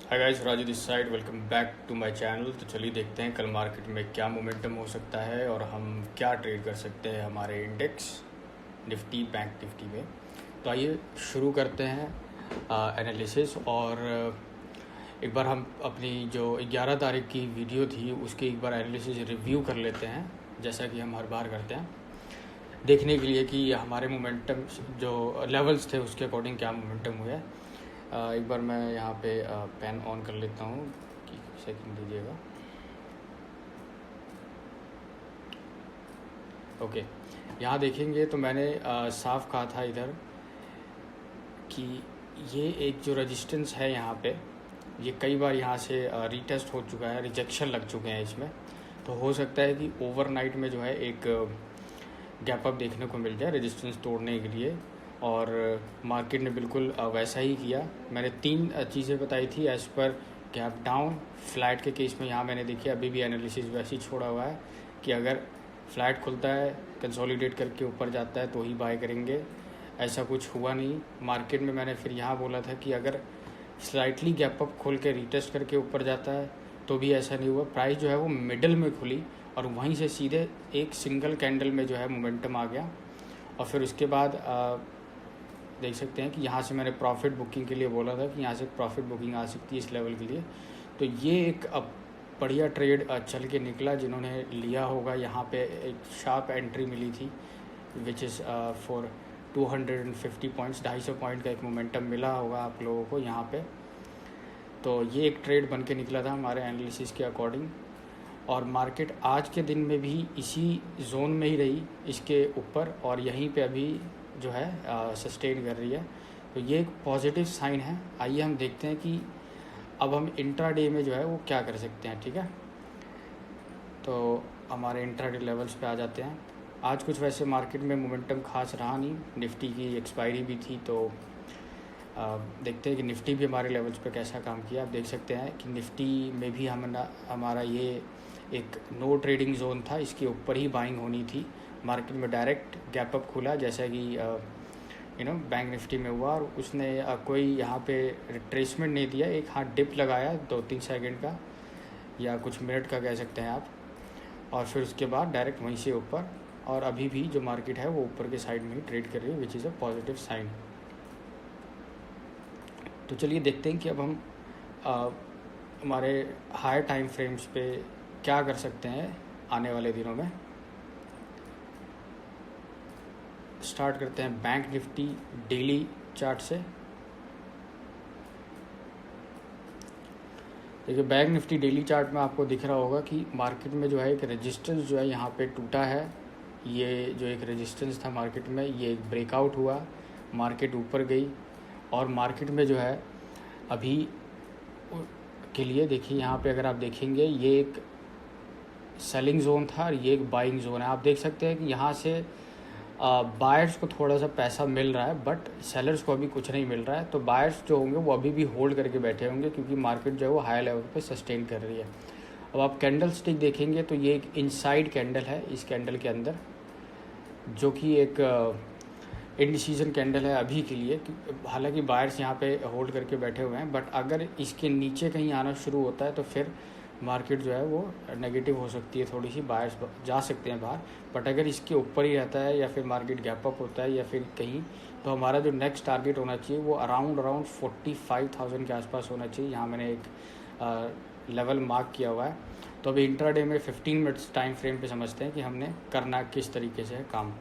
Hi guys, Raju this side. Welcome back to my channel. तो चलिए देखते हैं कल मार्केट में क्या मोमेंटम हो सकता है और हम क्या ट्रेड कर सकते हैं हमारे इंडेक्स निफ्टी बैंक निफ्टी में। तो आइए शुरू करते हैं एनालिसिस। और एक बार हम अपनी जो 11 तारीख की वीडियो थी उसकी एक बार एनालिसिस रिव्यू कर लेते हैं, जैसा कि हम हर बार करते हैं, देखने के लिए कि हमारे मोमेंटम जो लेवल्स थे उसके अकॉर्डिंग क्या मोमेंटम हुआ है। एक बार मैं यहाँ पे पेन ऑन कर लेता हूँ कि सेकंड दीजिएगा। ओके, यहाँ देखेंगे तो मैंने साफ कहा था इधर कि ये एक जो रेजिस्टेंस है यहाँ पे, ये कई बार यहाँ से रीटेस्ट हो चुका है, रिजेक्शन लग चुके हैं इसमें। तो हो सकता है कि ओवरनाइट में जो है एक गैप अप देखने को मिल जाए रेजिस्टेंस तोड़ने के लिए, और मार्केट ने बिल्कुल वैसा ही किया। मैंने 3 चीज़ें बताई थी एज पर गैप डाउन। फ्लैट के केस में यहाँ मैंने देखिए अभी भी एनालिसिस वैसे ही छोड़ा हुआ है कि अगर फ्लैट खुलता है, कंसोलिडेट करके ऊपर जाता है तो ही बाय करेंगे। ऐसा कुछ हुआ नहीं मार्केट में। मैंने फिर यहाँ बोला था कि अगर स्लाइटली गैप अप खोल के रीटेस्ट करके ऊपर जाता है तो भी ऐसा नहीं हुआ। प्राइस जो है वो मिडल में खुली और वहीं से सीधे एक सिंगल कैंडल में जो है मोमेंटम आ गया। और फिर उसके बाद देख सकते हैं कि यहाँ से मैंने प्रॉफिट बुकिंग के लिए बोला था कि यहाँ से प्रॉफिट बुकिंग आ सकती है इस लेवल के लिए। तो ये एक बढ़िया ट्रेड चल के निकला। जिन्होंने लिया होगा यहाँ पे एक शार्प एंट्री मिली थी which is for 250 points, 250 point का एक मोमेंटम मिला होगा आप लोगों को यहाँ पे। तो ये एक ट्रेड बन के निकला था हमारे एनालिसिस के अकॉर्डिंग। और मार्केट आज के दिन में भी इसी जोन में ही रही, इसके ऊपर, और यहीं पे अभी जो है सस्टेन कर रही है। तो ये एक पॉजिटिव साइन है। आइए हम देखते हैं कि अब हम इंट्राडे में जो है वो क्या कर सकते हैं। ठीक है, तो हमारे इंट्राडे लेवल्स पे आ जाते हैं। आज कुछ वैसे मार्केट में मोमेंटम खास रहा नहीं, निफ्टी की एक्सपायरी भी थी। तो देखते हैं कि निफ्टी भी हमारे लेवल्स पे कैसा काम किया। आप देख सकते हैं कि निफ्टी में भी हमारा ये एक नो ट्रेडिंग जोन था, इसके ऊपर ही बाइंग होनी थी। मार्केट में डायरेक्ट गैप अप खुला जैसा कि बैंक निफ्टी में हुआ, और उसने कोई यहाँ पे रिट्रेसमेंट नहीं दिया। एक हाथ डिप लगाया 2-3 सेकंड का या कुछ मिनट का कह सकते हैं आप, और फिर उसके बाद डायरेक्ट वहीं से ऊपर। और अभी भी जो मार्केट है वो ऊपर के साइड में ही ट्रेड कर रही है, which is a positive sign. तो चलिए देखते हैं कि अब हम हमारे हायर टाइम फ्रेम्स पे क्या कर सकते हैं आने वाले दिनों में। स्टार्ट करते हैं बैंक निफ्टी डेली चार्ट से। देखिए बैंक निफ्टी डेली चार्ट में आपको दिख रहा होगा कि मार्केट में जो है एक रेजिस्टेंस जो है यहाँ पे टूटा है। ये जो एक रेजिस्टेंस था मार्केट में, ये एक ब्रेकआउट हुआ, मार्केट ऊपर गई। और मार्केट में जो है अभी के लिए देखिए यहाँ पे अगर आप देखेंगे ये एक सेलिंग जोन था और ये एक बाइंग जोन है। आप देख सकते हैं कि यहाँ से बायर्स को थोड़ा सा पैसा मिल रहा है बट सेलर्स को अभी कुछ नहीं मिल रहा है। तो बायर्स जो होंगे वो अभी भी होल्ड करके बैठे होंगे क्योंकि मार्केट जो है वो हाई लेवल पे सस्टेन कर रही है। अब आप कैंडल स्टिक देखेंगे तो ये एक इनसाइड कैंडल है इस कैंडल के अंदर, जो कि एक इंडिसीजन कैंडल है अभी के लिए। हालांकि बायर्स यहाँ पे होल्ड करके बैठे हुए हैं, बट अगर इसके नीचे कहीं आना शुरू होता है तो फिर मार्केट जो है वो नेगेटिव हो सकती है, थोड़ी सी बायर्स जा सकते हैं बाहर। बट अगर इसके ऊपर ही रहता है या फिर मार्केट गैप अप होता है या फिर कहीं, तो हमारा जो नेक्स्ट टारगेट होना चाहिए वो अराउंड 45,000 के आसपास होना चाहिए। यहाँ मैंने एक लेवल मार्क किया हुआ है। तो अभी इंट्राडे में 15 मिनट्स टाइम फ्रेम पे समझते हैं कि हमने करना किस तरीके से है काम।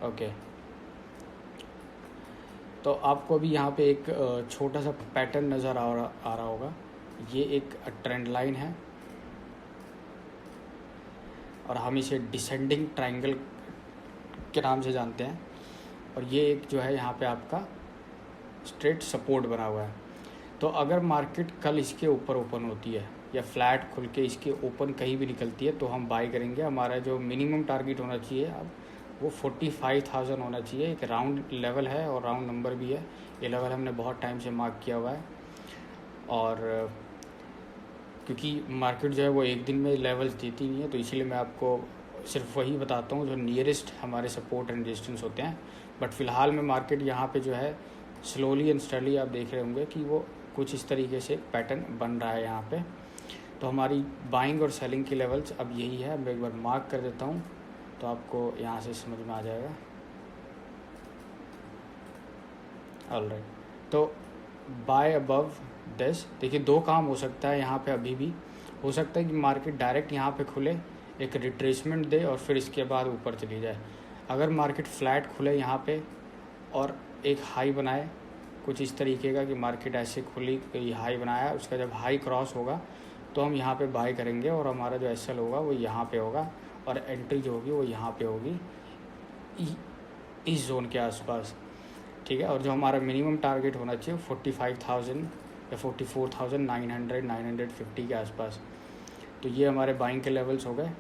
ओके, तो आपको अभी यहाँ पे एक छोटा सा पैटर्न नज़र आ रहा होगा। ये एक ट्रेंड लाइन है और हम इसे डिसेंडिंग ट्रायंगल के नाम से जानते हैं। और ये एक जो है यहाँ पे आपका स्ट्रेट सपोर्ट बना हुआ है। तो अगर मार्केट कल इसके ऊपर ओपन होती है या फ्लैट खुल के इसके ओपन कहीं भी निकलती है तो हम बाय करेंगे। हमारा जो मिनिमम टारगेट होना चाहिए अब वो 45,000 होना चाहिए। एक राउंड लेवल है और राउंड नंबर भी है। ये लेवल हमने बहुत टाइम से मार्क किया हुआ है, और क्योंकि मार्केट जो है वो एक दिन में लेवल्स देती नहीं है तो इसीलिए मैं आपको सिर्फ वही बताता हूँ जो नियरेस्ट हमारे सपोर्ट एंड रेजिस्टेंस होते हैं बट फ़िलहाल में मार्केट यहाँ पे जो है स्लोली एंड स्टडली आप देख रहे होंगे कि वो कुछ इस तरीके से पैटर्न बन रहा है यहाँ पे। तो हमारी बाइंग और सेलिंग की लेवल्स अब यही है। मैं एक बार मार्क कर देता हूँ तो आपको यहाँ से समझ में आ जाएगा। ऑलराइट, तो बाय अबव दिस, देखिए दो काम हो सकता है यहाँ पे। अभी भी हो सकता है कि मार्केट डायरेक्ट यहाँ पे खुले, एक रिट्रेसमेंट दे और फिर इसके बाद ऊपर चली जाए। अगर मार्केट फ्लैट खुले यहाँ पे और एक हाई बनाए कुछ इस तरीके का कि मार्केट ऐसे खुली, कोई हाई बनाया, उसका जब हाई क्रॉस होगा तो हम यहाँ पे बाय करेंगे और हमारा जो एसएल होगा वो यहाँ पे होगा और एंट्री जो होगी वो यहाँ पे होगी इस जोन के आसपास, ठीक है। और जो हमारा मिनिमम टारगेट होना चाहिए 45,000 या 44,900 950 के आसपास। तो ये हमारे बाइंग के लेवल्स हो गए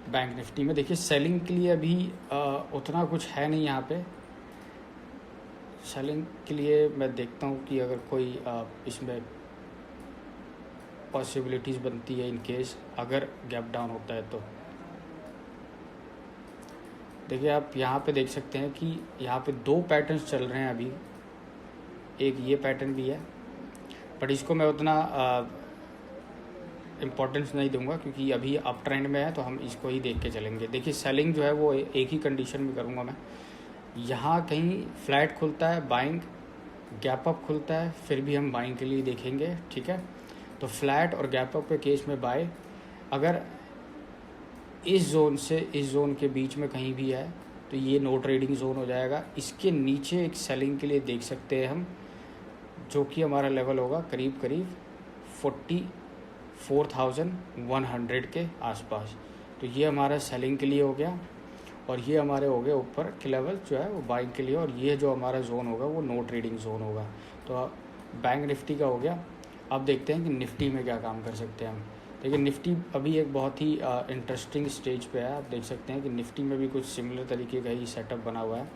बैंक निफ्टी में। देखिए सेलिंग के लिए अभी उतना कुछ है नहीं यहाँ पे। सेलिंग के लिए मैं देखता हूँ कि अगर कोई इसमें पॉसिबिलिटीज़ बनती है इन केस अगर गैप डाउन होता है तो। देखिए आप यहाँ पे देख सकते हैं कि यहाँ पे दो पैटर्न्स चल रहे हैं अभी। एक ये पैटर्न भी है बट इसको मैं उतना इम्पोर्टेंस नहीं दूंगा क्योंकि अभी अप ट्रेंड में है तो हम इसको ही देख के चलेंगे। देखिए सेलिंग जो है वो एक ही कंडीशन में करूँगा मैं। यहाँ कहीं फ्लैट खुलता है बाइंग, गैप अप खुलता है फिर भी हम बाइंग के लिए देखेंगे, ठीक है। तो फ्लैट और गैप अप के केस में बाय, अगर इस जोन से इस जोन के बीच में कहीं भी है तो ये नो ट्रेडिंग जोन हो जाएगा। इसके नीचे एक सेलिंग के लिए देख सकते हैं हम, जो कि हमारा लेवल होगा करीब करीब 44,100 के आसपास। तो ये हमारा सेलिंग के लिए हो गया और ये हमारे हो गए ऊपर के लेवल जो है वो बाइंग के लिए, और ये जो हमारा जोन होगा वो नो ट्रेडिंग जोन होगा। तो बैंक निफ्टी का हो गया। अब देखते हैं कि निफ्टी में क्या काम कर सकते हैं हम। देखिए निफ्टी अभी एक बहुत ही इंटरेस्टिंग स्टेज पे है। आप देख सकते हैं कि निफ्टी में भी कुछ सिमिलर तरीके का ही सेटअप बना हुआ है।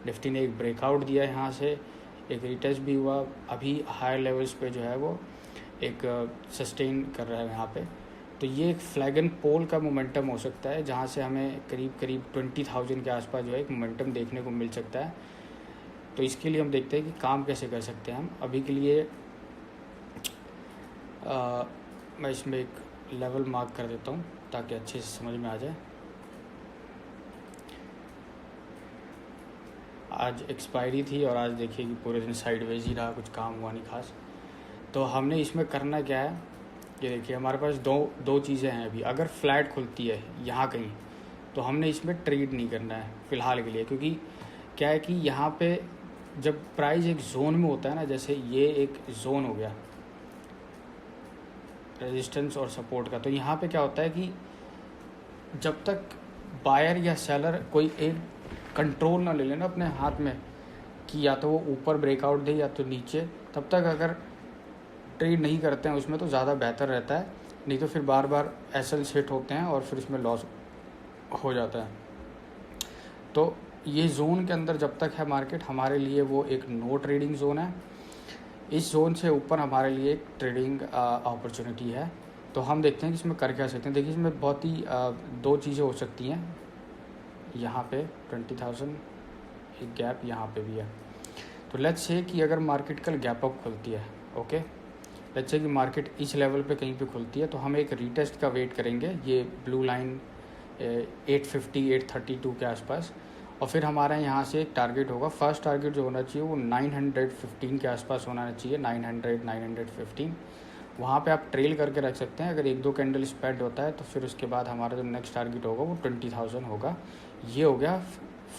निफ्टी ने एक ब्रेकआउट दिया है यहाँ से, एक रिटेस्ट भी हुआ, अभी हायर लेवल्स पे जो है वो एक सस्टेन कर रहा है यहाँ पे। तो ये एक फ्लैग एंड पोल का मोमेंटम हो सकता है जहाँ से हमें करीब करीब 20,000 के आसपास जो है एक मोमेंटम देखने को मिल सकता है। तो इसके लिए हम देखते हैं कि काम कैसे कर सकते हैं हम। अभी के लिए मैं इसमें एक लेवल मार्क कर देता हूँ ताकि अच्छे से समझ में आ जाए। आज एक्सपायरी थी और आज देखिए कि पूरे दिन साइडवेज ही रहा, कुछ काम हुआ नहीं खास। तो हमने इसमें करना क्या है, ये देखिए हमारे पास दो चीज़ें हैं अभी। अगर फ्लैट खुलती है यहाँ कहीं तो हमने इसमें ट्रेड नहीं करना है फ़िलहाल के लिए, क्योंकि क्या है कि यहाँ पे जब प्राइस एक जोन में होता है ना, जैसे ये एक जोन हो गया रेजिस्टेंस और सपोर्ट का, तो यहाँ पे क्या होता है कि जब तक बायर या सेलर कोई एक कंट्रोल ना ले लेना अपने हाथ में कि या तो वो ऊपर ब्रेकआउट दे या तो नीचे, तब तक अगर ट्रेड नहीं करते हैं उसमें तो ज़्यादा बेहतर रहता है। नहीं तो फिर बार बार एसएल सेट होते हैं और फिर इसमें लॉस हो जाता है। तो ये जोन के अंदर जब तक है मार्केट, हमारे लिए वो एक नो ट्रेडिंग जोन है। इस जोन से ऊपर हमारे लिए एक ट्रेडिंग अपॉर्चुनिटी है। तो हम देखते हैं कि इसमें कर क्या सकते हैं। देखिए इसमें बहुत ही दो चीज़ें हो सकती हैं। यहाँ पे 20,000 एक गैप यहाँ पे भी है। तो लेट्स से कि अगर मार्केट कल गैप अप खुलती है, ओके, लेट्स से कि मार्केट इस लेवल पे कहीं पे खुलती है, तो हम एक रीटेस्ट का वेट करेंगे, ये ब्लू लाइन 850 832 के आसपास। और फिर हमारा यहाँ से एक टारगेट होगा। फर्स्ट टारगेट जो होना चाहिए वो 915 के आसपास होना चाहिए, 900 915। वहाँ पे आप ट्रेल करके रख सकते हैं। अगर एक दो कैंडल स्प्रेड होता है तो फिर उसके बाद हमारा जो नेक्स्ट टारगेट होगा वो 20,000 होगा। ये हो गया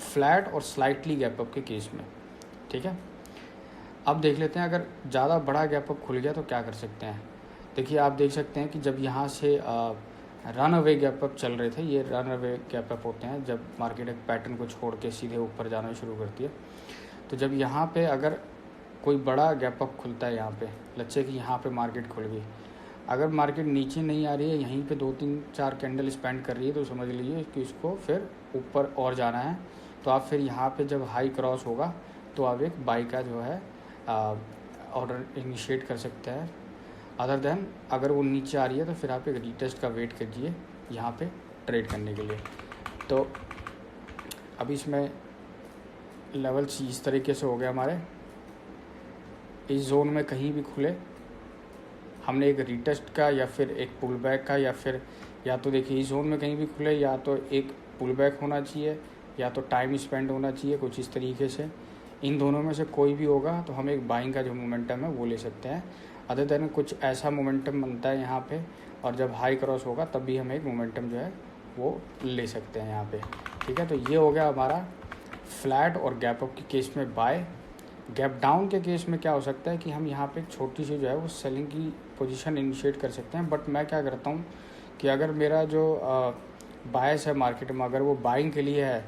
फ्लैट और स्लाइटली गैप अप के केस में, ठीक है। अब देख लेते हैं अगर ज़्यादा बड़ा गैप अप खुल गया तो क्या कर सकते हैं। देखिए आप देख सकते हैं कि जब यहाँ से रन अवे गैप अप चल रहे थे, ये रन अवे गैप अप होते हैं जब मार्केट एक पैटर्न को छोड़ के सीधे ऊपर जाना शुरू करती है। तो जब यहाँ पे अगर कोई बड़ा गैप अप खुलता है यहाँ पे, लेट्स से कि यहाँ पे मार्केट खुल गई, अगर मार्केट नीचे नहीं आ रही है, यहीं पे 2-3-4 कैंडल स्पेंड कर रही है, तो समझ लीजिए कि इसको फिर ऊपर और जाना है। तो आप फिर यहाँ पे जब हाई क्रॉस होगा तो आप एक बाई का जो है ऑर्डर इनिशिएट कर सकते हैं। अदर देन अगर वो नीचे आ रही है तो फिर आप एक रीटेस्ट का वेट कीजिए यहाँ पे ट्रेड करने के लिए। तो अभी इसमें लेवल्स इस तरीके से हो गए हमारे। इस जोन में कहीं भी खुले, हमने एक रीटेस्ट का या फिर एक पुल बैक का, या फिर या तो देखिए इस जोन में कहीं भी खुले या तो एक पुल बैक होना चाहिए या तो टाइम स्पेंड होना चाहिए, कुछ इस तरीके से। इन दोनों में से कोई भी होगा तो हम एक बाइंग का जो मोमेंटम है वो ले सकते हैं। अदर देन कुछ ऐसा मोमेंटम बनता है यहाँ पे, और जब हाई क्रॉस होगा तब भी हम एक मोमेंटम जो है वो ले सकते हैं यहाँ पे। ठीक है, तो ये हो गया हमारा फ्लैट और गैप अप के केस में बाय। गैप डाउन के केस में क्या हो सकता है कि हम यहाँ पे छोटी सी जो है वो सेलिंग की पोजीशन इनिशिएट कर सकते हैं। बट मैं क्या करता हूँ कि अगर मेरा जो बायस है मार्केट में अगर वो बाइंग के लिए है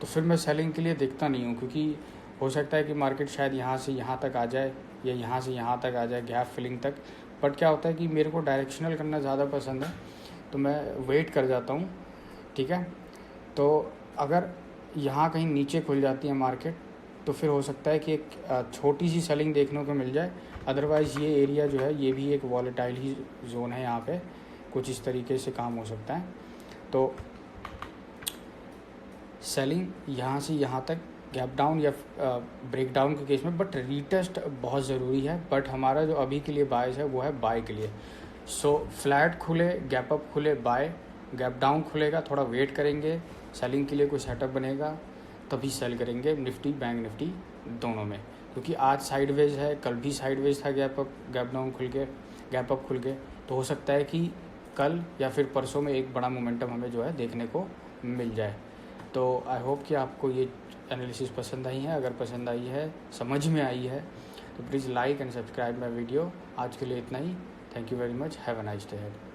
तो फिर मैं सेलिंग के लिए देखता नहीं हूँ, क्योंकि हो सकता है कि मार्केट शायद यहाँ से यहाँ तक आ जाए या यहाँ से यहाँ तक आ जाए गैप फिलिंग तक। बट क्या होता है कि मेरे को डायरेक्शनल करना ज़्यादा पसंद है, तो मैं वेट कर जाता हूँ। ठीक है, तो अगर यहाँ कहीं नीचे खुल जाती है मार्केट तो फिर हो सकता है कि एक छोटी सी सेलिंग देखने को मिल जाए। अदरवाइज़ ये एरिया जो है ये भी एक वॉलेटाइल ही जोन है, यहाँ पे कुछ इस तरीके से काम हो सकता है। तो सेलिंग यहाँ से यहाँ तक गैप डाउन या ब्रेक डाउन के केस में, बट रीटेस्ट बहुत ज़रूरी है। बट हमारा जो अभी के लिए बायस है वो है बाय के लिए। सो फ्लैट खुले, गैप अप खुले बाय, गैप डाउन खुलेगा थोड़ा वेट करेंगे, सेलिंग के लिए कोई सेटअप बनेगा तभी सेल करेंगे निफ्टी बैंक निफ्टी दोनों में। क्योंकि आज साइडवेज है, कल भी साइडवेज था गैप डाउन खुल के, गैप अप खुल के, तो हो सकता है कि कल या फिर परसों में एक बड़ा मोमेंटम हमें जो है देखने को मिल जाए। तो आई होप कि आपको ये एनालिसिस पसंद आई है। अगर पसंद आई है, समझ में आई है, तो please like and subscribe my video. आज के लिए इतना ही। Thank you very much. Have a nice day.